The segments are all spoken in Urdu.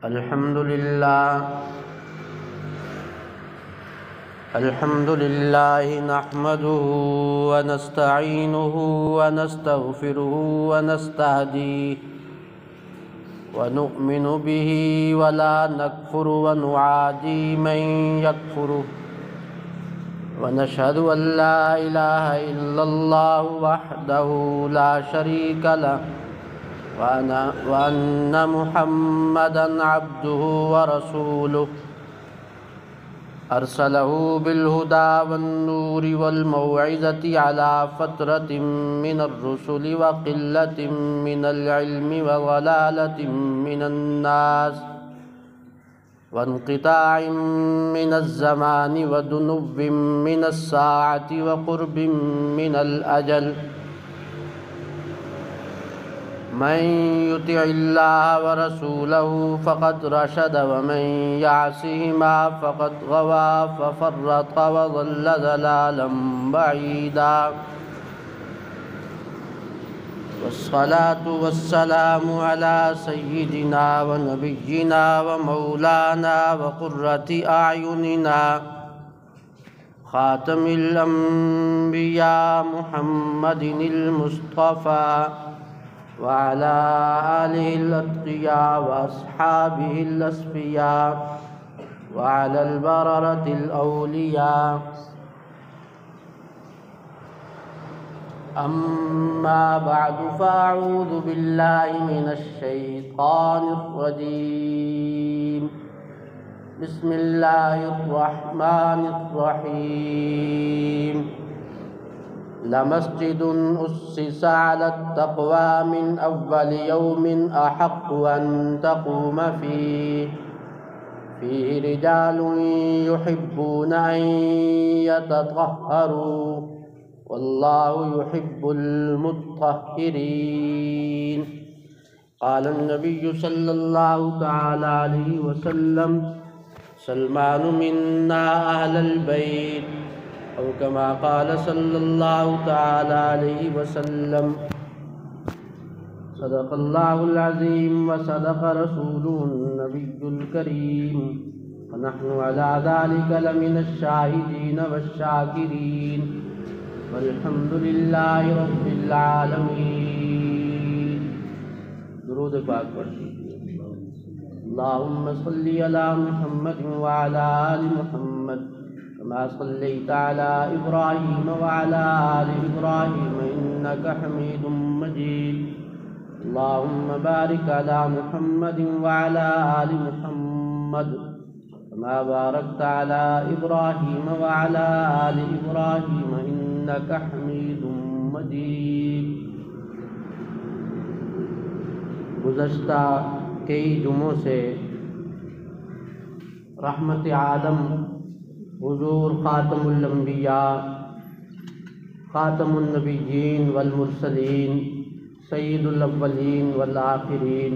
الحمد لله نحمده ونستعينه ونستغفره ونستهديه ونؤمن به ولا نكفر ونعادي من يكفره ونشهد أن لا إله إلا الله وحده لا شريك له وأن محمدًا عبده ورسوله أرسله بالهدى والنور والموعظة على فترة من الرسل وقلة من العلم وضلالة من الناس وانقطاع من الزمان ودنو من الساعة وقرب من الأجل من يطع الله ورسوله فقد رشد ومن يعصهما فقد غوى ففرط وضل ضلالا بعيدا والصلاة والسلام على سيدنا ونبينا ومولانا وقرة أعيننا خاتم الأنبياء محمد المصطفى وعلى آله الأتقياء وأصحابه الأصفياء وعلى البررة الأولياء أما بعد فأعوذ بالله من الشيطان الرجيم بسم الله الرحمن الرحيم لمسجد أسس على التقوى من أول يوم أحق أن تقوم فيه رجال يحبون أن يتطهروا والله يحب المطهرين قال النبي صلى الله تعالى عليه وسلم سلمان منا أهل البيت أو كما قال صلى الله تعالى عليه وسلم صدق الله العظيم وصدق رسوله النبي الكريم ونحن على ذلك لمن الشاهدين والشاكرين والحمد لله رب العالمين درود پاک پڑھیں اللهم صل على محمد وعلى آل محمد كما صليت على إبراهيم وعلى آل إبراهيم إنك حميد مجيد اللهم بارك على محمد وعلى آل محمد كما باركت على إبراهيم وعلى آل إبراهيم إنك حميد مجيد گزشتہ کئی جمعوں سے رحمت عالم حضور خاتم الانبیاء خاتم النبیین والمرسلین سید الاولین والآخرین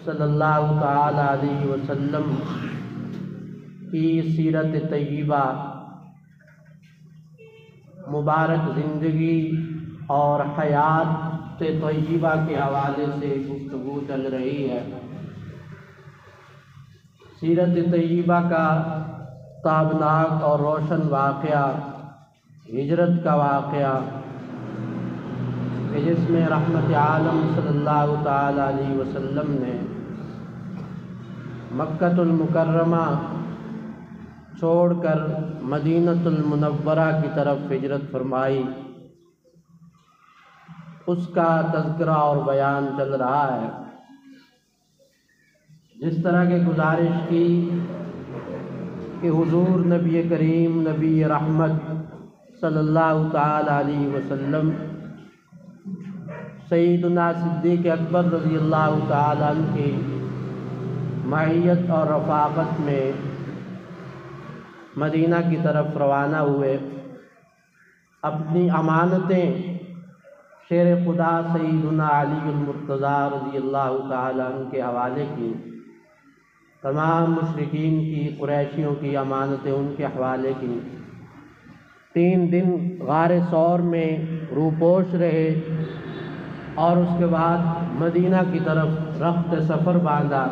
صلی اللہ تعالی علیہ وسلم کی سیرت طیبہ مبارک زندگی اور حیات طیبہ کے حوالے سے گفتگو چل رہی ہے۔ سیرت طیبہ کا تابناک اور روشن واقعہ ہجرت کا واقعہ کہ جس میں رحمت عالم صلی اللہ تعالی علیہ وسلم نے مکۃ المکرمہ چھوڑ کر مدینۃ المنورہ کی طرف ہجرت فرمائی، اس کا تذکرہ اور بیان چل رہا ہے۔ جس طرح کے گزارش کی کہ حضور نبی کریم نبی رحمت صلی اللہ تعالی علیہ وسلم سیدنا صدیق اکبر رضی اللہ تعالی عنہ کی معیت اور رفاقت میں مدینہ کی طرف روانہ ہوئے، اپنی امانتیں شیر خدا سیدنا علی المرتضیٰ رضی اللہ تعالی عنہ کے حوالے کی، تمام مشرکین کی قریشیوں کی امانتیں ان کے حوالے کی۔ 3 دن غار ثور میں روپوش رہے اور اس کے بعد مدینہ کی طرف رخت سفر باندھا۔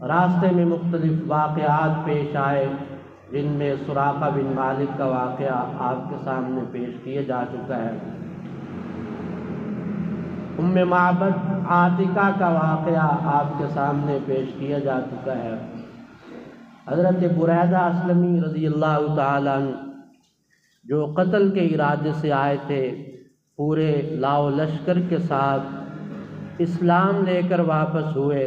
راستے میں مختلف واقعات پیش آئے، جن میں سراقہ بن مالک کا واقعہ آپ کے سامنے پیش کیا جا چکا ہے، ام معبد عاتکہ کا واقعہ آپ کے سامنے پیش کیا جا چکا ہے۔ حضرت بریدہ اسلمی رضی اللہ تعالیٰ عنہ جو قتل کے ارادے سے آئے تھے، پورے لاؤ لشکر کے ساتھ اسلام لے کر واپس ہوئے۔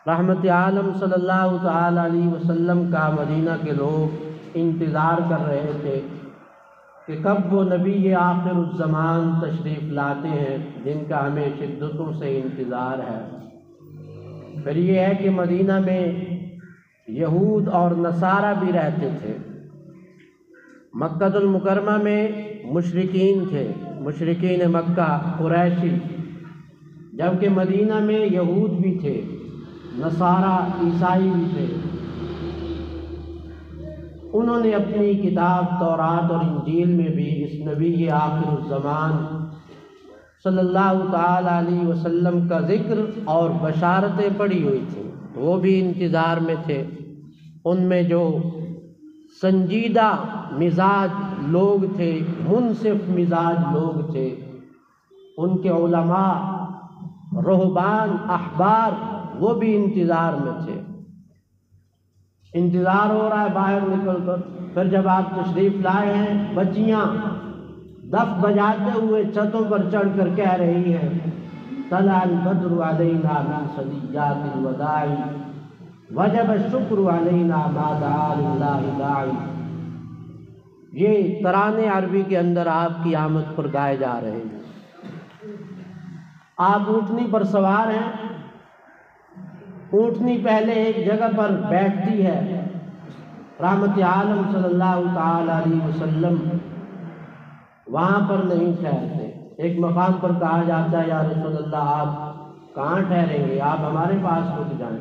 رحمت عالم صلی اللہ تعالیٰ علیہ وسلم کا مدینہ کے لوگ انتظار کر رہے تھے کہ کب وہ نبی آخر الزمان تشریف لاتے ہیں، جن کا ہمیں شدتوں سے انتظار ہے۔ پھر یہ ہے کہ مدینہ میں یہود اور نصارہ بھی رہتے تھے۔ مکہ المکرمہ میں مشرکین تھے، مشرکین مکہ قریشی، جبکہ مدینہ میں یہود بھی تھے، نصارہ عیسائی بھی تھے۔ انہوں نے اپنی کتاب تورات اور انجیل میں بھی اس نبی آخر الزمان صلی اللہ تعالی علیہ وسلم کا ذکر اور بشارتیں پڑھی ہوئی تھیں، وہ بھی انتظار میں تھے۔ ان میں جو سنجیدہ مزاج لوگ تھے، منصف مزاج لوگ تھے، ان کے علماء، رہبان، احبار، وہ بھی انتظار میں تھے۔ انتظار ہو رہا ہے باہر نکل کر، پھر جب آپ تشریف لائے ہیں، بچیاں دف بجاتے ہوئے چھتوں پر چڑھ کر کہہ رہی ہیں، طلع البدر علینا من ثنیات الوداع وجب الشکر علینا ما دعا للہ داعی۔ یہ ترانے عربی کے اندر آپ کی آمد پر گائے جا رہے ہیں۔ آپ اونٹنی پر سوار ہیں، اونٹنی پہلے ایک جگہ پر بیٹھتی ہے، رحمت عالم صلی اللہ تعالی علیہ وسلم وہاں پر نہیں ٹھہرتے۔ ایک مقام پر کہا جاتا ہے، یا رسول اللہ آپ کہاں ٹھہریں گے، آپ ہمارے پاس رک جائیں۔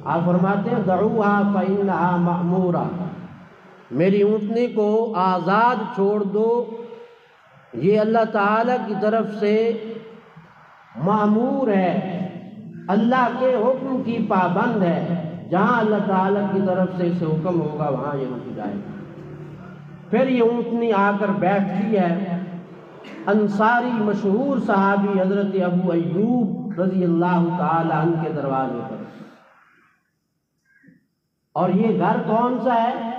آپ فرماتے ہیں دعوها فإنها مأمورہ، میری اونٹنی کو آزاد چھوڑ دو، یہ اللہ تعالیٰ کی طرف سے مأمور ہے، اللہ کے حکم کی پابند ہے، جہاں اللہ تعالیٰ کی طرف سے اسے حکم ہوگا وہاں یہ رک جائے گا۔ پھر یہ اونٹنی آ کر بیٹھتی ہے انصاری مشہور صحابی حضرت ابو ایوب رضی اللہ تعالی عنہ کے دروازے پر۔ اور یہ گھر کون سا ہے؟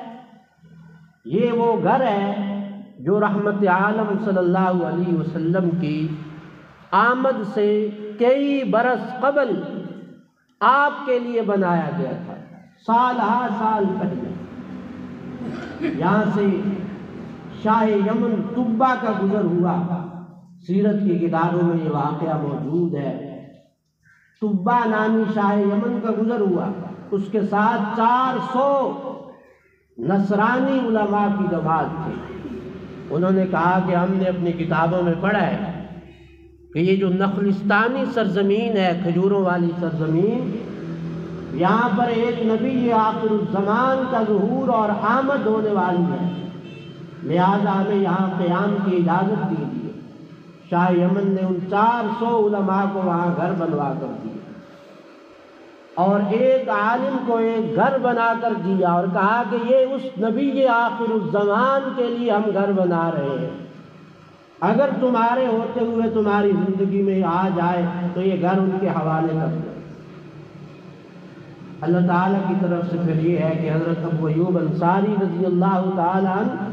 یہ وہ گھر ہے جو رحمت عالم صلی اللہ علیہ وسلم کی آمد سے کئی برس قبل آپ کے لیے بنایا گیا تھا، سال ہا سال پہلے۔ یہاں سے شاہ یمن تبا کا گزر ہوا، سیرت کی کتابوں میں یہ واقعہ موجود ہے۔ تبا نامی شاہ یمن کا گزر ہوا، اس کے ساتھ 400 نصرانی علماء کی جماعت تھی۔ انہوں نے کہا کہ ہم نے اپنی کتابوں میں پڑھا ہے کہ یہ جو نخلستانی سرزمین ہے، کھجوروں والی سرزمین، یہاں پر ایک نبی آخر الزمان کا ظہور اور آمد ہونے والی ہے، لہذا ہمیں یہاں قیام کی اجازت دی گئی۔ شاہ یمن نے ان 400 علماء کو وہاں گھر بنوا کر دیا، اور ایک عالم کو ایک گھر بنا کر دیا، اور کہا کہ یہ اس نبی آخر الزمان کے لیے ہم گھر بنا رہے ہیں، اگر تمہارے ہوتے ہوئے تمہاری زندگی میں آ جائے تو یہ گھر ان کے حوالے کر دو۔ اللہ تعالیٰ کی طرف سے پھر یہ ہے کہ حضرت ابو ایوب انصاری رضی اللہ تعالیٰ عنہ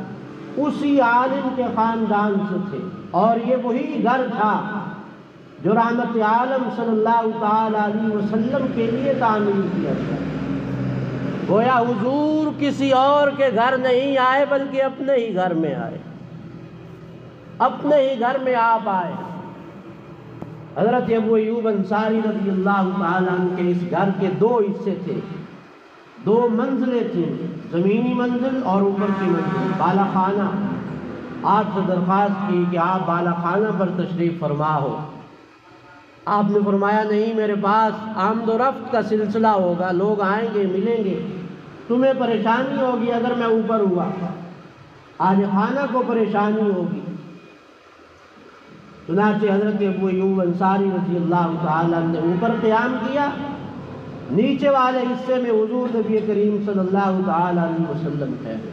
اسی عالم کے خاندان سے تھے، اور یہ وہی گھر تھا جو رحمت عالم صلی اللہ تعالی علیہ وسلم کے لیے تعمیر کیا گیا۔ گویا حضور کسی اور کے گھر نہیں آئے بلکہ اپنے ہی گھر میں آئے، اپنے ہی گھر میں آپ آئے۔ حضرت ابو ایوب انصاری رضی اللہ تعالیٰ عنہ کے اس گھر کے 2 حصے تھے، 2 منزلیں تھیں، زمینی منزل اور اوپر کی منزل، بالا خانہ۔ آپ سے درخواست کی کہ آپ بالا خانہ پر تشریف فرما ہو۔ آپ نے فرمایا نہیں، میرے پاس آمد و رفت کا سلسلہ ہوگا، لوگ آئیں گے، ملیں گے، تمہیں پریشانی ہوگی اگر میں اوپر ہوا، آج خانہ کو پریشانی ہوگی۔ چنانچہ حضرت ابو ایوب انصاری رضی اللہ تعالیٰ نے اوپر قیام کیا، نیچے والے حصے میں حضور نبی کریم صلی اللہ تعالی علیہ وسلم ٹھہرے۔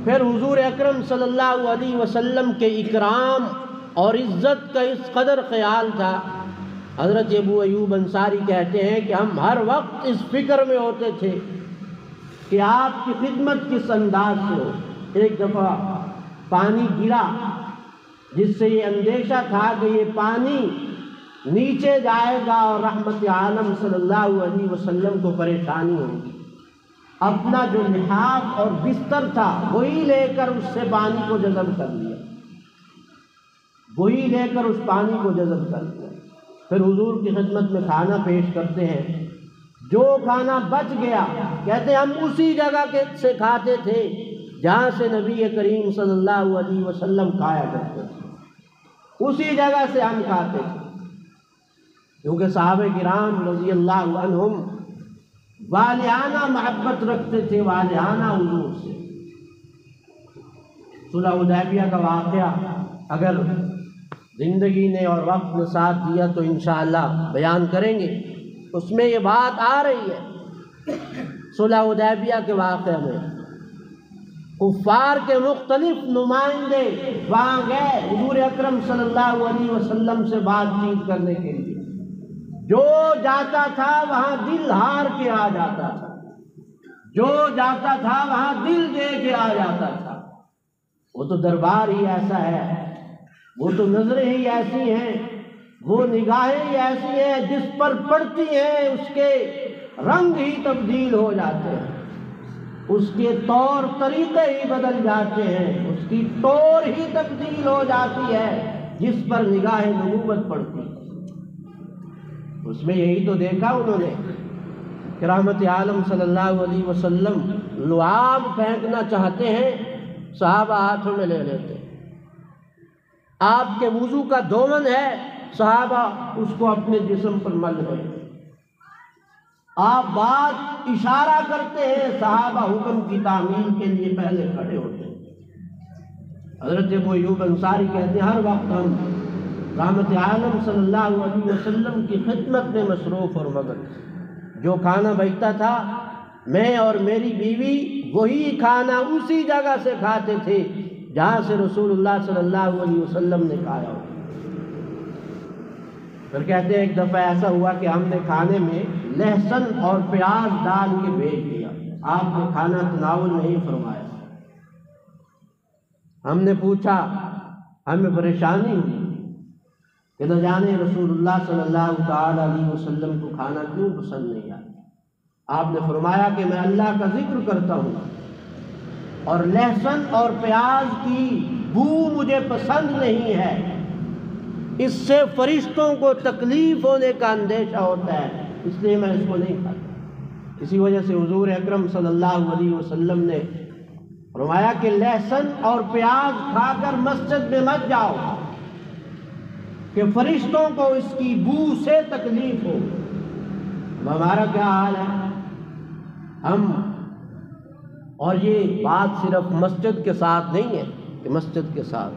پھر حضور اکرم صلی اللہ علیہ وسلم کے اکرام اور عزت کا اس قدر خیال تھا، حضرت ابو ایوب انصاری کہتے ہیں کہ ہم ہر وقت اس فکر میں ہوتے تھے کہ آپ کی خدمت کس انداز سے ہو۔ ایک دفعہ پانی گرا جس سے یہ اندیشہ تھا کہ یہ پانی نیچے جائے گا اور رحمت عالم صلی اللہ علیہ وسلم کو پریشانی ہوگی۔ اپنا جو لحاف اور بستر تھا وہی لے کر اس سے پانی کو جذب کر لیا، وہی لے کر اس پانی کو جذب کر لیا۔ پھر حضور کی خدمت میں کھانا پیش کرتے ہیں، جو کھانا بچ گیا کہتے ہم اسی جگہ سے کھاتے تھے جہاں سے نبی کریم صلی اللہ علیہ وسلم کھایا کرتے تھے، اسی جگہ سے ہم کھاتے تھے، کیونکہ صحابہ کرام رضی اللہ عنہم والہانہ محبت رکھتے تھے، والہانہ حضور سے۔ صلح حدیبیہ کا واقعہ اگر زندگی نے اور وقت نے ساتھ دیا تو انشاءاللہ بیان کریں گے، اس میں یہ بات آ رہی ہے۔ صلح حدیبیہ کے واقعے میں کفار کے مختلف نمائندے وہاں گئے حضور اکرم صلی اللہ علیہ وسلم سے بات چیت کرنے کے لیے، جو جاتا تھا وہاں دل ہار کے آ جاتا تھا، جو جاتا تھا وہاں دل دے کے آ جاتا تھا۔ وہ تو دربار ہی ایسا ہے، وہ تو نظریں ہی ایسی ہیں، وہ نگاہیں ہی ایسی ہیں جس پر پڑتی ہیں اس کے رنگ ہی تبدیل ہو جاتے ہیں، اس کے طور طریقے ہی بدل جاتے ہیں، اس کی ٹور ہی تبدیل ہو جاتی ہے جس پر نگاہ نبوت پڑتی ہے۔ اس میں یہی تو دیکھا انہوں نے کہ رحمت عالم صلی اللہ علیہ وسلم لعاب پھینکنا چاہتے ہیں، صحابہ ہاتھوں میں لے لیتے، آپ کے وضو کا دھون ہے، صحابہ اس کو اپنے جسم پر مل رہے ہیں، آپ بات اشارہ کرتے ہیں، صحابہ حکم کی تعمیل کے لیے پہلے کھڑے ہوتے ہیں۔ حضرت ابو ایوب انصاری کہتے ہیں ہر وقت ہم رحمت عالم صلی اللہ علیہ وسلم کی خدمت میں مصروف اور مگن، جو کھانا بچتا تھا میں اور میری بیوی وہی کھانا اسی جگہ سے کھاتے تھے جہاں سے رسول اللہ صلی اللہ علیہ وسلم نے کھایا ہو۔ پھر کہتے ہیں ایک دفعہ ایسا ہوا کہ ہم نے کھانے میں لہسن اور پیاز ڈال کے بھیج دیا، آپ نے کھانا تناول نہیں فرمایا۔ ہم نے پوچھا، ہمیں پریشانی ہوئی کہ نہ جانے رسول اللہ صلی اللہ تعالی علیہ وسلم کو کھانا کیوں پسند نہیں آتا۔ آپ نے فرمایا کہ میں اللہ کا ذکر کرتا ہوں اور لہسن اور پیاز کی بو مجھے پسند نہیں ہے، اس سے فرشتوں کو تکلیف ہونے کا اندیشہ ہوتا ہے، اس لیے میں اس کو نہیں کھاتا۔ اسی وجہ سے حضور اکرم صلی اللہ علیہ وسلم نے فرمایا کہ لہسن اور پیاز کھا کر مسجد میں مت جاؤ کہ فرشتوں کو اس کی بو سے تکلیف ہو۔ ہمارا کیا حال ہے؟ ہم، اور یہ بات صرف مسجد کے ساتھ نہیں ہے کہ مسجد کے ساتھ،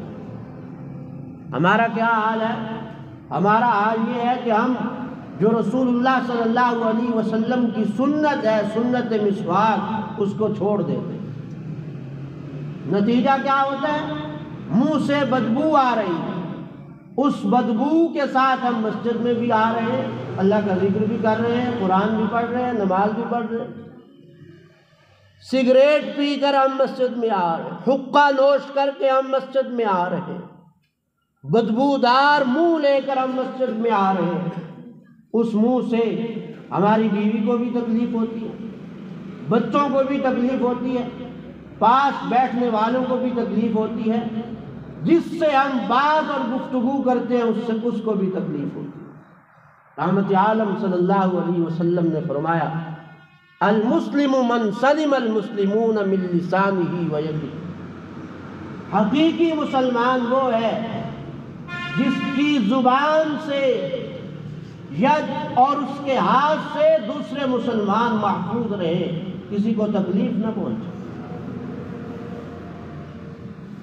ہمارا کیا حال ہے؟ ہمارا حال یہ ہے کہ ہم جو رسول اللہ صلی اللہ علیہ وسلم کی سنت ہے، سنت مسواک، اس کو چھوڑ دیتے۔ نتیجہ کیا ہوتا ہے؟ منہ سے بدبو آ رہی ہے، اس بدبو کے ساتھ ہم مسجد میں بھی آ رہے ہیں، اللہ کا ذکر بھی کر رہے ہیں، قرآن بھی پڑھ رہے ہیں، نماز بھی پڑھ رہے ہیں، سگریٹ پی کر ہم مسجد میں آ رہے ہیں، حقہ نوش کر کے ہم مسجد میں آ رہے ہیں، بدبودار منہ لے کر ہم مسجد میں آ رہے ہیں۔ اس منہ سے ہماری بیوی کو بھی تکلیف ہوتی ہے، بچوں کو بھی تکلیف ہوتی ہے، پاس بیٹھنے والوں کو بھی تکلیف ہوتی ہے، جس سے ہم بات اور گفتگو کرتے ہیں اس کو بھی تکلیف ہوتی ہے۔ رحمت عالم صلی اللہ علیہ وسلم نے فرمایا المسلم من سلم المسلمون من لسانہ و یدہ، حقیقی مسلمان وہ ہے جس کی زبان سے، ید اور اس کے ہاتھ سے دوسرے مسلمان محفوظ رہے، کسی کو تکلیف نہ پہنچے۔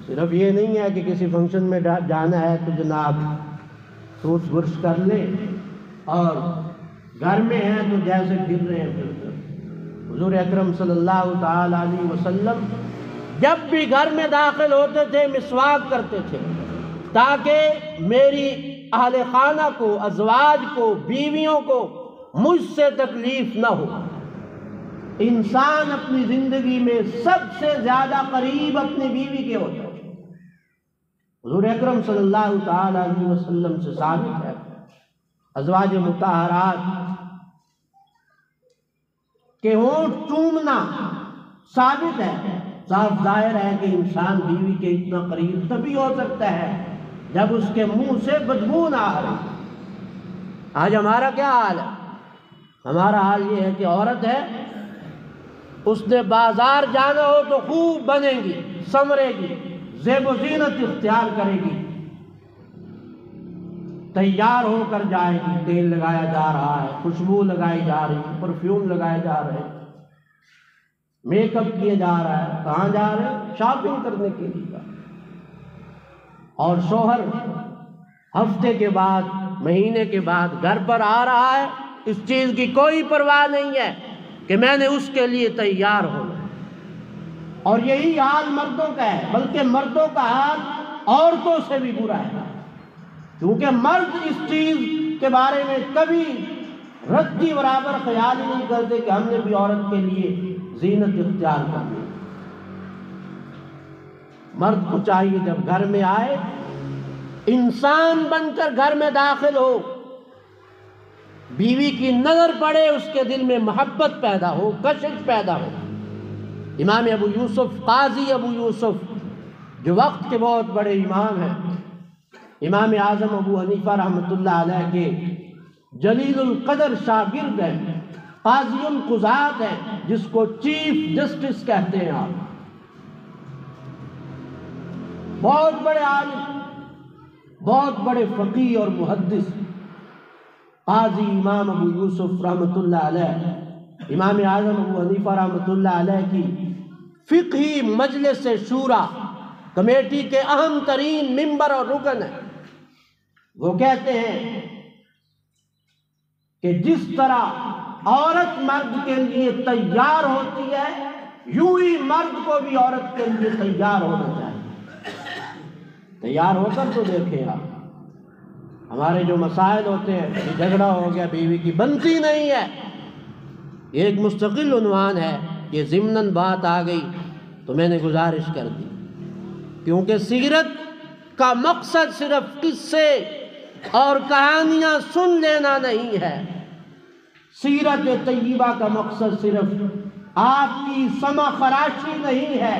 صرف یہ نہیں ہے کہ کسی فنکشن میں جانا ہے تو جناب ٹوس برش کر لے اور گھر میں ہیں تو جیسے پھر رہے ہیں پھر حضور اکرم صلی اللہ تعالی علیہ وسلم جب بھی گھر میں داخل ہوتے تھے مسواک کرتے تھے تاکہ میری اہل خانہ کو، ازواج کو، بیویوں کو مجھ سے تکلیف نہ ہو۔ انسان اپنی زندگی میں سب سے زیادہ قریب اپنی بیوی کے ہوتا ہے۔ حضور اکرم صلی اللہ تعالی علیہ وسلم سے ثابت ہے، ازواج مطہرات کہ ہونٹ چومنا ثابت ہے۔ صاف ظاہر ہے کہ انسان بیوی کے اتنا قریب تبھی ہو سکتا ہے جب اس کے منہ سے بدبو نہ آ رہی۔ آج ہمارا کیا حال ہے؟ ہمارا حال یہ ہے کہ عورت ہے، اس نے بازار جانا ہو تو خوب بنے گی، سنورے گی، زیب و زینت اختیار کرے گی، تیار ہو کر جائے گی، تیل لگایا جا رہا ہے، خوشبو لگائی جا رہی ہے، پرفیوم لگائے جا رہے ہیں، میک اپ کیا جا رہا ہے۔ کہاں جا رہے ہیں؟ شاپنگ کرنے کے لیے۔ اور شوہر ہفتے کے بعد، مہینے کے بعد گھر پر آ رہا ہے، اس چیز کی کوئی پرواہ نہیں ہے کہ میں نے اس کے لیے تیار ہونا۔ اور یہی حال مردوں کا ہے، بلکہ مردوں کا حال عورتوں سے بھی برا ہے، کیونکہ مرد اس چیز کے بارے میں کبھی رتی برابر خیال ہی نہیں کرتے کہ ہم نے بھی عورت کے لیے زینت اختیار کرنی۔ مرد کو چاہیے جب گھر میں آئے انسان بن کر گھر میں داخل ہو، بیوی کی نظر پڑے، اس کے دل میں محبت پیدا ہو، کشش پیدا ہو۔ امام ابو یوسف، قاضی ابو یوسف جو وقت کے بہت بڑے امام ہیں، امام اعظم ابو حنیفہ رحمۃ اللہ علیہ کے جلیل القدر شاگرد ہیں، قاضی القضات ہیں، جس کو چیف جسٹس کہتے ہیں آپ، بہت بڑے عالم، بہت بڑے فقیہ اور محدث قاضی امام ابو یوسف رحمۃ اللہ علیہ، امام اعظم ابو حنیفہ رحمۃ اللہ علیہ کی فقہی مجلس شورا کمیٹی کے اہم ترین ممبر اور رکن ہیں۔ وہ کہتے ہیں کہ جس طرح عورت مرد کے لیے تیار ہوتی ہے، یوں ہی مرد کو بھی عورت کے لیے تیار ہونا چاہیے۔ تیار ہو کر تو دیکھیں آپ، ہمارے جو مسائل ہوتے ہیں، جھگڑا ہو گیا، بیوی کی بنتی نہیں ہے، یہ ایک مستقل عنوان ہے، یہ ضمناً بات آ گئی تو میں نے گزارش کر دی، کیونکہ سیرت کا مقصد صرف قصے اور کہانیاں سن لینا نہیں ہے۔ سیرت طیبہ کا مقصد صرف آپ کی سمع خراشی نہیں ہے،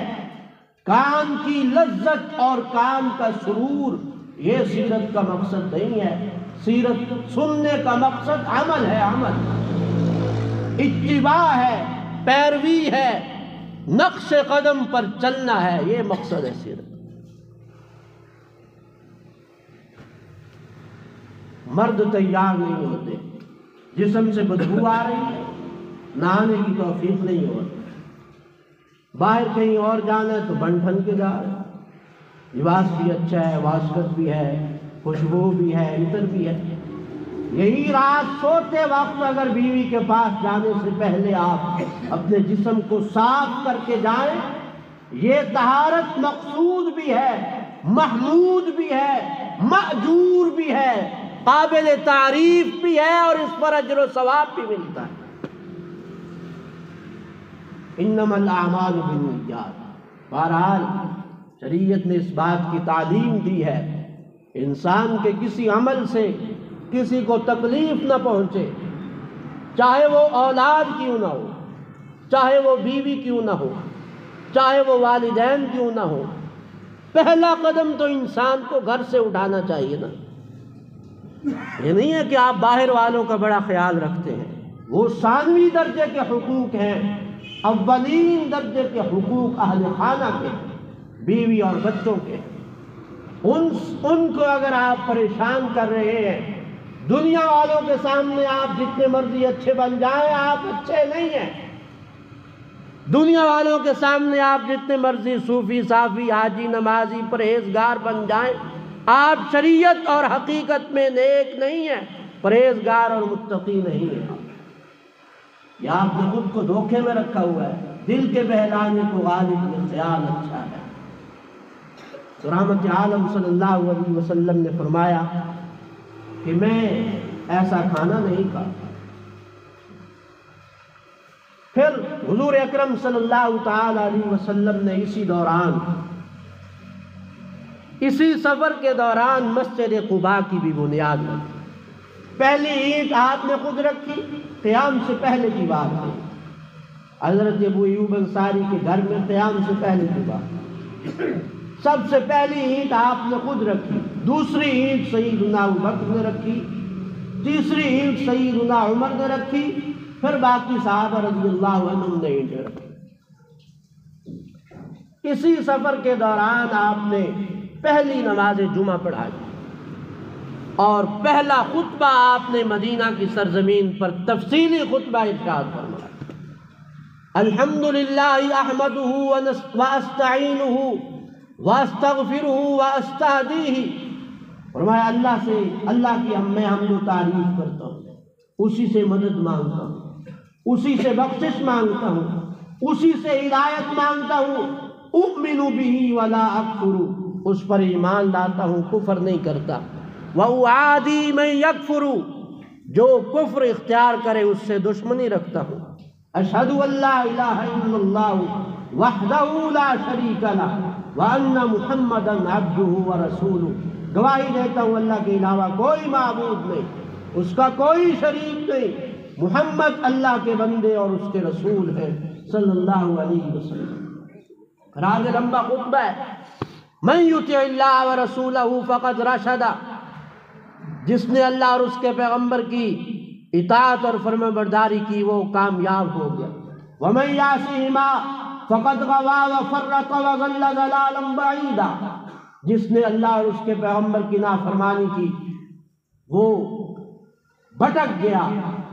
کان کی لذت اور کان کا سرور، یہ سیرت کا مقصد نہیں ہے۔ سیرت سننے کا مقصد عمل ہے، عمل، اتباع ہے، پیروی ہے، نقش قدم پر چلنا ہے، یہ مقصد ہے سیرت۔ مرد تیار نہیں ہوتے، جسم سے بدبو آ رہی ہے، نہانے کی توفیق نہیں ہوتی، باہر کہیں اور جانا ہے تو بن ٹھن کے جا رہے ہیں، لباس بھی اچھا ہے، واسکت بھی ہے، خوشبو بھی ہے، عطر بھی ہے، یہی رات سوتے وقت اگر بیوی کے پاس جانے سے پہلے آپ اپنے جسم کو صاف کر کے جائیں، یہ طہارت مقصود بھی ہے، محمود بھی ہے، مأجور بھی ہے، قابل تعریف بھی ہے، اور اس پر اجر و ثواب بھی ملتا ہے۔ انما الاعمال بالنیات۔ بہرحال شریعت نے اس بات کی تعلیم دی ہے، انسان کے کسی عمل سے کسی کو تکلیف نہ پہنچے، چاہے وہ اولاد کیوں نہ ہو، چاہے وہ بیوی کیوں نہ ہو، چاہے وہ والدین کیوں نہ ہو۔ پہلا قدم تو انسان کو گھر سے اٹھانا چاہیے نا۔ یہ نہیں ہے کہ آپ باہر والوں کا بڑا خیال رکھتے ہیں، وہ ثانوی درجے کے حقوق ہیں، اولین درجے کے حقوق اہل خانہ کے، بیوی اور بچوں کے۔ ان کو اگر آپ پریشان کر رہے ہیں، دنیا والوں کے سامنے آپ جتنے مرضی اچھے بن جائیں، آپ اچھے نہیں ہیں۔ دنیا والوں کے سامنے آپ جتنے مرضی صوفی، صافی، حاجی، نمازی، پرہیزگار بن جائیں، آپ شریعت اور حقیقت میں نیک نہیں ہیں۔ پرہیزگار اور متقی نہیں ہے، یا آپ نے خود کو دھوکے میں رکھا ہوا ہے، دل کے بہلانے کو غالب میں خیال اچھا ہے۔ تو رحمت عالم صلی اللہ علیہ وسلم نے فرمایا کہ میں ایسا کھانا نہیں کھاتا۔ پھر حضور اکرم صلی اللہ تعالی علیہ وسلم نے اسی دوران، اسی سفر کے دوران مسجد قباء کی بھی بنیاد رکھی۔ پہلی اینٹ آپ نے خود رکھی، قیام سے پہلے کی بات ہے، حضرت ابو ایوب انصاری کے گھر میں قیام سے پہلے کی بات۔ سب سے پہلی اینٹ آپ نے خود رکھی، دوسری اینٹ سیدنا ابوبکر نے رکھی، تیسری اینٹ سیدنا عمر نے رکھی، پھر باقی صحابہ رضی اللہ عنہم نے اینٹیں رکھی۔ اسی سفر کے دوران آپ نے پہلی نماز جمعہ پڑھائی اور پہلا خطبہ آپ نے مدینہ کی سرزمین پر تفصیلی خطبہ ارشاد فرمایا، الحمدللہ احمدہ واستعینہ واستغفرہ واستہدیہ۔ فرمایا اللہ کی میں حمد و تعریف کرتا ہوں، اسی سے مدد مانگتا ہوں، اسی سے بخشش مانگتا ہوں، اسی سے ہدایت مانگتا ہوں، اؤمن بہ ولا اکفر، اس پر ایمان لاتا ہوں، کفر نہیں کرتا، وَأُعَادِي مَن يَكْفُرُ، جو کفر اختیار کرے اس سے دشمنی رکھتا ہوں، أَشْهَدُ أَن لَا إِلَٰهَ إِلَّا اللَّهُ وَحْدَهُ لَا شَرِيكَ لَهُ وَأَنَّ مُحَمَّدًا عَبْدُهُ وَرَسُولُهُ، گواہی دیتا ہوں اللہ کے علاوہ کوئی معبود نہیں، اس کا کوئی شریک نہیں، محمد اللہ کے بندے اور اس کے رسول ہیں صلی اللہ علیہ وسلم۔ راز لمبا خطبہ ہے، من یطع اللہ ورسولہ فقد رشد، جس نے اللہ اور اس کے پیغمبر کی اطاعت اور فرمانبرداری کی وہ کامیاب ہو گیا، ومن یعصہما فقد غوی وفرط وضل ضلالا بعیدا، جس نے اللہ اور اس کے پیغمبر کی نافرمانی کی وہ بھٹک گیا،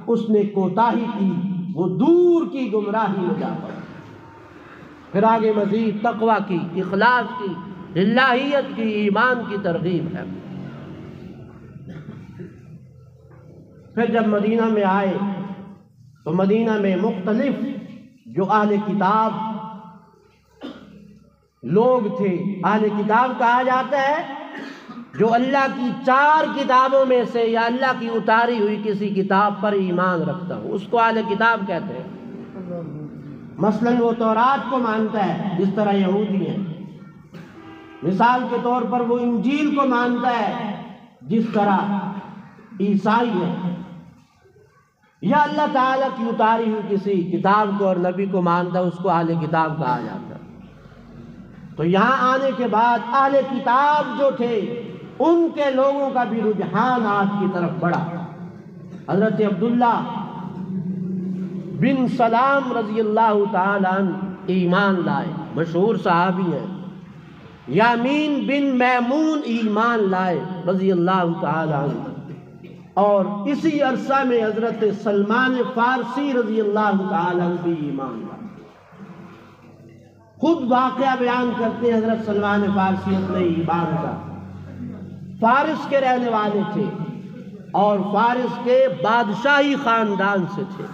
اس نے کوتاہی کی، وہ دور کی گمراہی میں جا پڑا۔ پھر آگے مزید تقوی کی، اخلاص کی، للہیت کی، ایمان کی ترغیب ہے۔ پھر جب مدینہ میں آئے تو مدینہ میں مختلف جو اہل کتاب لوگ تھے، اہل کتاب کہا جاتا ہے جو اللہ کی 4 کتابوں میں سے یا اللہ کی اتاری ہوئی کسی کتاب پر ایمان رکھتا ہو، اس کو اہل کتاب کہتے ہیں۔ مثلاً وہ تورات کو مانتا ہے جس طرح یہودی ہیں، مثال کے طور پر وہ انجیل کو مانتا ہے جس طرح عیسائی ہیں، یا اللہ تعالیٰ کی اتاری ہوئی کسی کتاب کو اور نبی کو مانتا ہے، اس کو اہل کتاب کہا جاتا ہے۔ تو یہاں آنے کے بعد اہل کتاب جو تھے ان کے لوگوں کا بھی رجحان آج کی طرف بڑھا۔ حضرت عبداللہ بن سلام رضی اللہ تعالیٰ عنہ ایمان لائے، مشہور صحابی ہیں۔ یامین بن میمون ایمان لائے رضی اللہ تعالیٰ عنہ، اور اسی عرصہ میں حضرت سلمان فارسی رضی اللہ تعالیٰ عنہ بھی ایمان لائے۔ خود واقعہ بیان کرتے ہیں حضرت سلمان فارسی اپنے ایمان کا۔ فارس کے رہنے والے تھے اور فارس کے بادشاہی خاندان سے تھے،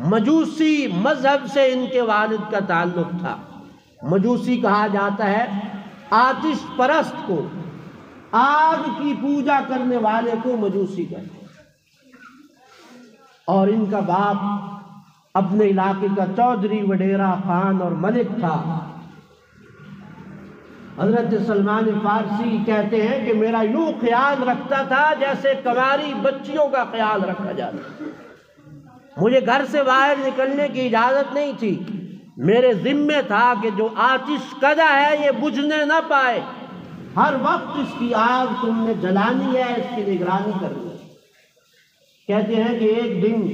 مجوسی مذہب سے ان کے والد کا تعلق تھا۔ مجوسی کہا جاتا ہے آتش پرست کو، آگ کی پوجا کرنے والے کو مجوسی کہتے ہیں۔ اور ان کا باپ اپنے علاقے کا چودھری، وڈیرا، خان اور ملک تھا۔ حضرت سلمان فارسی کہتے ہیں کہ میرا یوں خیال رکھتا تھا جیسے کنواری بچیوں کا خیال رکھا جاتا، مجھے گھر سے باہر نکلنے کی اجازت نہیں تھی، میرے ذمے تھا کہ جو آتش کدہ ہے یہ بجھنے نہ پائے، ہر وقت اس کی آگ تم نے جلانی ہے، اس کی نگرانی کرنی ہے۔ کہتے ہیں کہ ایک دن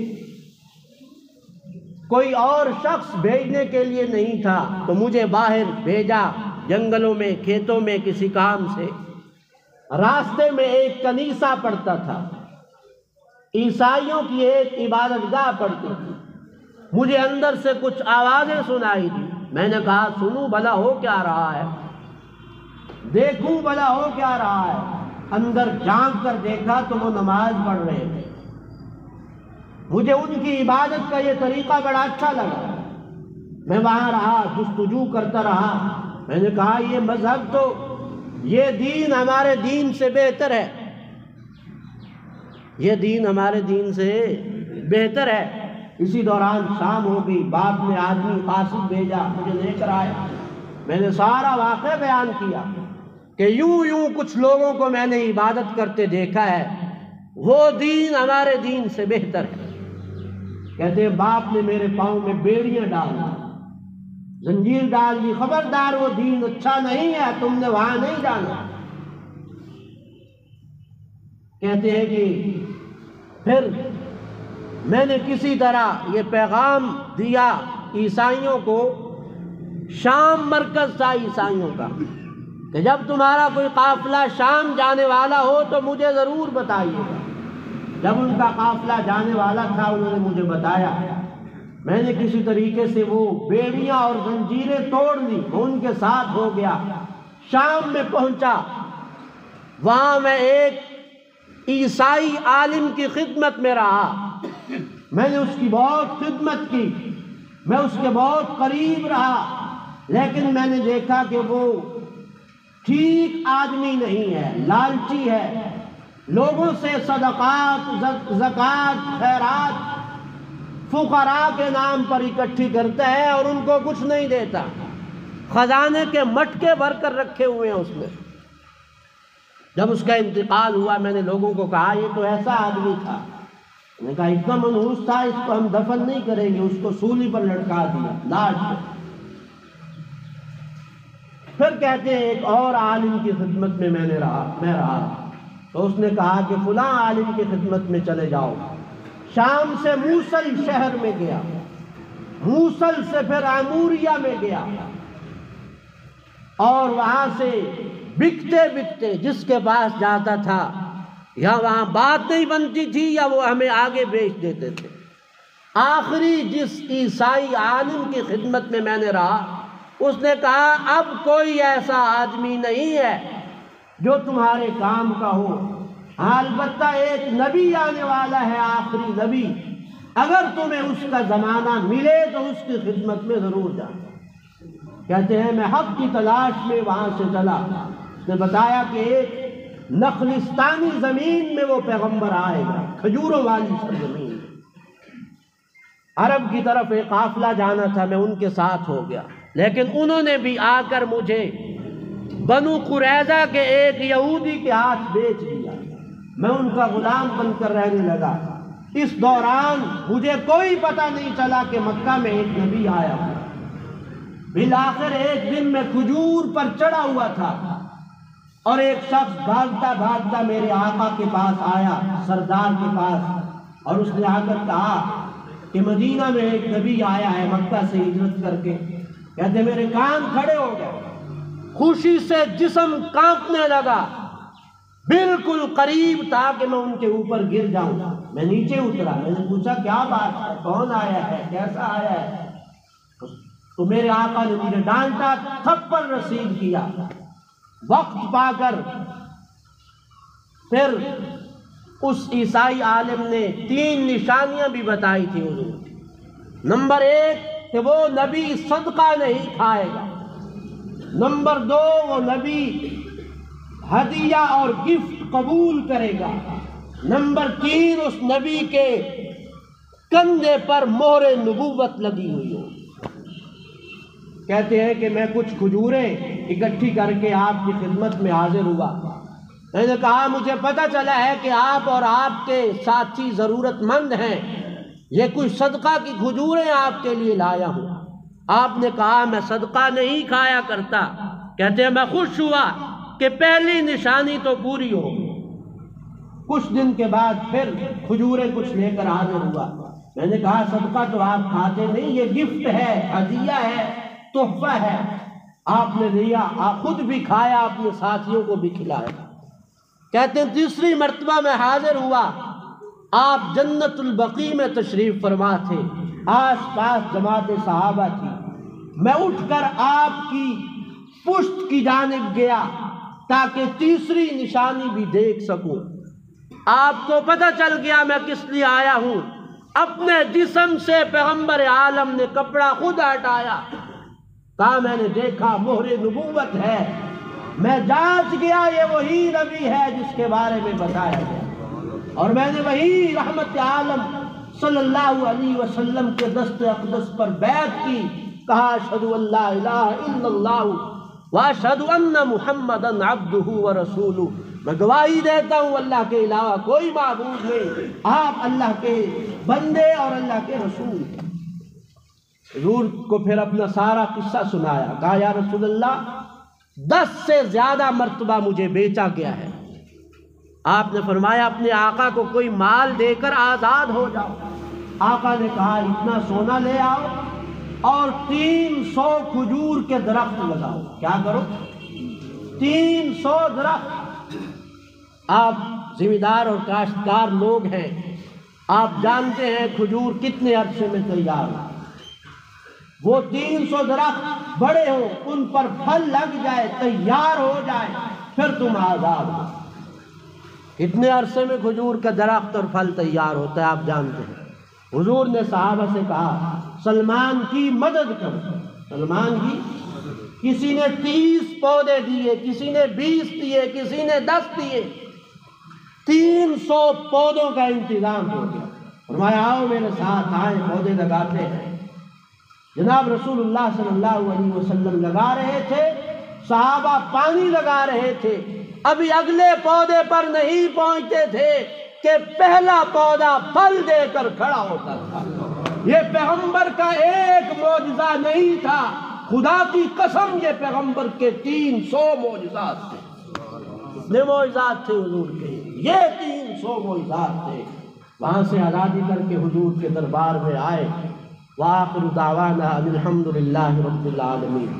کوئی اور شخص بھیجنے کے لیے نہیں تھا تو مجھے باہر بھیجا، جنگلوں میں، کھیتوں میں کسی کام سے۔ راستے میں ایک کنیسہ پڑتا تھا، عیسائیوں کی ایک عبادت گاہ پڑتی تھی، مجھے اندر سے کچھ آوازیں سنائی دی، میں نے کہا سنوں بھلا ہو کیا رہا ہے، دیکھوں بھلا ہو کیا رہا ہے۔ اندر جھانک کر دیکھا تو وہ نماز پڑھ رہے تھے۔ مجھے ان کی عبادت کا یہ طریقہ بڑا اچھا لگا، میں وہاں رہا، جستجو کرتا رہا۔ میں نے کہا یہ مذہب تو، یہ دین ہمارے دین سے بہتر ہے، یہ دین ہمارے دین سے بہتر ہے۔ اسی دوران شام ہو گئی، باپ نے آدمی قاصد بھیجا، مجھے لے کر آیا۔ میں نے سارا واقعہ بیان کیا کہ یوں کچھ لوگوں کو میں نے عبادت کرتے دیکھا ہے، وہ دین ہمارے دین سے بہتر ہے۔ کہتے ہیں باپ نے میرے پاؤں میں بیڑیاں ڈال دی، زنجیر ڈال دی، خبردار وہ دین اچھا نہیں ہے، تم نے وہاں نہیں جانا۔ کہتے ہیں کہ پھر میں نے کسی طرح یہ پیغام دیا عیسائیوں کو، شام مرکز تھا عیسائیوں کا، کہ جب تمہارا کوئی قافلہ شام جانے والا ہو تو مجھے ضرور بتائیے گا۔ جب ان کا قافلہ جانے والا تھا انہوں نے مجھے بتایا، میں نے کسی طریقے سے وہ بیڑیاں اور زنجیریں توڑ لی، وہ ان کے ساتھ ہو گیا۔ شام میں پہنچا، وہاں میں ایک عیسائی عالم کی خدمت میں رہا، میں نے اس کی بہت خدمت کی، میں اس کے بہت قریب رہا، لیکن میں نے دیکھا کہ وہ ٹھیک آدمی نہیں ہے، لالچی ہے، لوگوں سے صدقات، زکوٰۃ، خیرات فقراء کے نام پر اکٹھی کرتا ہے اور ان کو کچھ نہیں دیتا، خزانے کے مٹکے بھر کر رکھے ہوئے ہیں اس میں۔ جب اس کا انتقال ہوا میں نے لوگوں کو کہا یہ تو ایسا آدمی تھا، میں نے کہا اتنا منحوس تھا، اس کو ہم دفن نہیں کریں گے، اس کو سولی پر لٹکا دیا لاش پہ۔ پھر کہتے ہیں ایک اور عالم کی خدمت میں میں رہا، تو اس نے کہا کہ فلاں عالم کی خدمت میں چلے جاؤ۔ شام سے موصل شہر میں گیا، موصل سے پھر عموریہ میں گیا، اور وہاں سے بکتے بکتے جس کے پاس جاتا تھا، یا وہاں بات نہیں بنتی تھی یا وہ ہمیں آگے بیچ دیتے تھے۔ آخری جس عیسائی عالم کی خدمت میں نے رہا، اس نے کہا اب کوئی ایسا آدمی نہیں ہے جو تمہارے کام کا ہو، البتہ ایک نبی آنے والا ہے، آخری نبی، اگر تمہیں اس کا زمانہ ملے تو اس کی خدمت میں ضرور جانا۔ کہتے ہیں میں حق کی تلاش میں وہاں سے چلا، اس نے بتایا کہ ایک نخلستانی زمین میں وہ پیغمبر آئے گا، کھجوروں والی سرزمین میں۔ عرب کی طرف ایک قافلہ جانا تھا، میں ان کے ساتھ ہو گیا، لیکن انہوں نے بھی آ کر مجھے بنو قریظہ کے ایک یہودی کے ہاتھ بیچ دیا، میں ان کا غلام بن کر رہنے لگا۔ اس دوران مجھے کوئی پتہ نہیں چلا کہ مکہ میں ایک نبی آیا ہوا۔ بالآخر ایک دن میں کھجور پر چڑھا ہوا تھا اور ایک شخص بھاگتا بھاگتا میرے آقا کے پاس آیا، سردار کے پاس، اور اس نے آ کر کہا کہ مدینہ میں ایک نبی آیا ہے مکہ سے ہجرت کر کے۔ کہتے میرے کان کھڑے ہو گئے، خوشی سے جسم کانپنے لگا، بالکل قریب تھا کہ میں ان کے اوپر گر جاؤں۔ میں نیچے اترا، میں نے پوچھا کیا بات ہے، کون آیا ہے، کیسا آیا ہے؟ تو میرے آقا نے مجھے ڈانٹا، تھپڑ رسید کیا۔ وقت پا کر پھر اس عیسائی عالم نے 3 نشانیاں بھی بتائی تھی حضور۔ نمبر 1 کہ وہ نبی صدقہ نہیں کھائے گا، نمبر 2 وہ نبی ہدیہ اور گفٹ قبول کرے گا، نمبر 3 اس نبی کے کندھے پر مہر نبوت لگی ہوئی ہو۔ کہتے ہیں کہ میں کچھ کھجوریں اکٹھی کر کے آپ کی خدمت میں حاضر ہوا۔ میں نے کہا مجھے پتہ چلا ہے کہ آپ اور آپ کے ساتھی ضرورت مند ہیں، یہ کچھ صدقہ کی کھجوریں آپ کے لیے لایا ہوں۔ آپ نے کہا میں صدقہ نہیں کھایا کرتا۔ کہتے ہیں میں خوش ہوا کہ پہلی نشانی تو پوری ہو۔ کچھ دن کے بعد پھر کھجوریں کچھ لے کر حاضر ہوا۔ میں نے کہا صدقہ تو آپ کھاتے نہیں، یہ گفٹ ہے، ہدیہ ہے، تحفہ ہے، آپ نے لیا، آپ خود بھی کھایا، اپنے ساتھیوں کو بھی کھلایا۔ کہتے ہیں تیسری مرتبہ میں حاضر ہوا، آپ جنت البقیع میں تشریف فرما تھے، آس پاس جماعت صحابہ تھی۔ میں اٹھ کر آپ کی پشت کی جانب گیا تاکہ تیسری نشانی بھی دیکھ سکوں۔ آپ کو پتہ چل گیا میں کس لیے آیا ہوں۔ اپنے جسم سے پیغمبر عالم نے کپڑا خود ہٹایا، کہا میں نے دیکھا مہر نبوت ہے، میں جانچ گیا یہ وہی نبی ہے جس کے بارے میں بتایا گیا، اور میں نے وہی رحمت عالم صلی اللہ علیہ وسلم کے دست اقدس پر بیعت کی، کہا اشہد ان لا الہ الا اللہ واشہد ان محمدا عبدہ ورسولہ، میں گواہی دیتا ہوں اللہ کے علاوہ کوئی معبود نہیں، آپ اللہ کے بندے اور اللہ کے رسول ہیں۔ حضور کو پھر اپنا سارا قصہ سنایا، کہا یا رسول اللہ 10 سے زیادہ مرتبہ مجھے بیچا گیا ہے۔ آپ نے فرمایا اپنے آقا کو کوئی مال دے کر آزاد ہو جاؤ۔ آقا نے کہا اتنا سونا لے آؤ اور 300 کھجور کے درخت لگاؤ۔ کیا کرو؟ 300 درخت۔ آپ ذمہ دار اور کاشتکار لوگ ہیں، آپ جانتے ہیں کھجور کتنے عرصے میں تیار ہو۔ وہ 300 درخت بڑے ہوں، ان پر پھل لگ جائے، تیار ہو جائے، پھر تم آزاد ہو۔ کتنے عرصے میں کھجور کا درخت اور پھل تیار ہوتا ہے آپ جانتے ہیں۔ حضور نے صحابہ سے کہا سلمان کی مدد کرو، سلمان کی۔ کسی نے 30 پودے دیے، کسی نے 20 دیے، کسی نے 10 دیے، 300 پودوں کا انتظام ہو گیا۔ فرمایا آؤ میرے ساتھ، آئے پودے لگاتے ہیں۔ جناب رسول اللہ صلی اللہ علیہ وسلم لگا رہے تھے، صحابہ پانی لگا رہے تھے، ابھی اگلے پودے پر نہیں پہنچتے تھے کہ پہلا پودا پھل دے کر کھڑا ہوتا تھا۔ یہ پیغمبر کا ایک معجزہ نہیں تھا، خدا کی قسم یہ پیغمبر کے 300 معجزات تھے۔ کتنے معجزات تھے حضور کے؟ یہ 300 معجزات تھے۔ وہاں سے آزادی کر کے حضور کے دربار میں آئے۔ وآخر دعوانا الحمد للہ رب العالمین۔